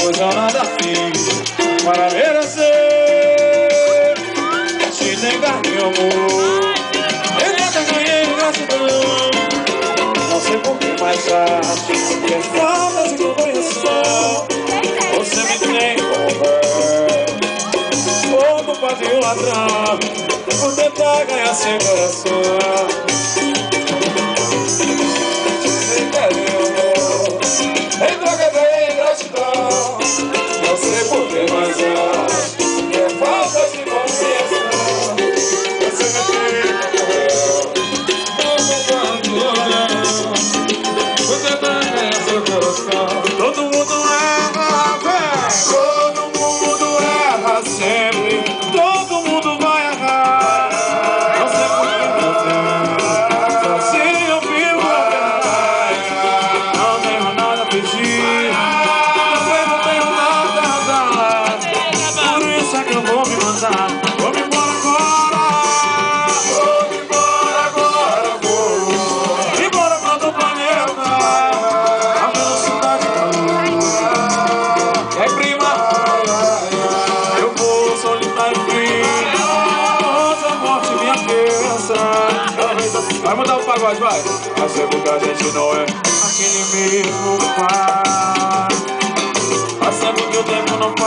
pois eu nada fiz para merecer te negar meu amor. Eu nunca ganhei gratidão, não sei por que, mas acho que é falta de compreensão. Você me tem como pode um ladrão por tentar ganhar seu coração. Em troca da ingratidão, não sei por que, mas acho que é falta de compreensão. Você me tem como pode um ladrão por tentar ganhar seu coração. Todo mundo erra, velho. Todo mundo erra sempre. Todo mundo vai errar. Não sei por que não tem. Sozinho eu vivo a verdade. Não tenho nada a pedir. Também não tenho nada a dar. Por isso é que eu vou me mandar. Vou me embora agora. Vou me embora agora. Vou embora pra outro planeta. A velocidade da luz. É prima. Eu vou solitário frio. Hoje a morte me aqueça. Vai mudar o pagode, vai. Mas é porque a gente não é aquele mesmo pai. Mas é porque o tempo não passa.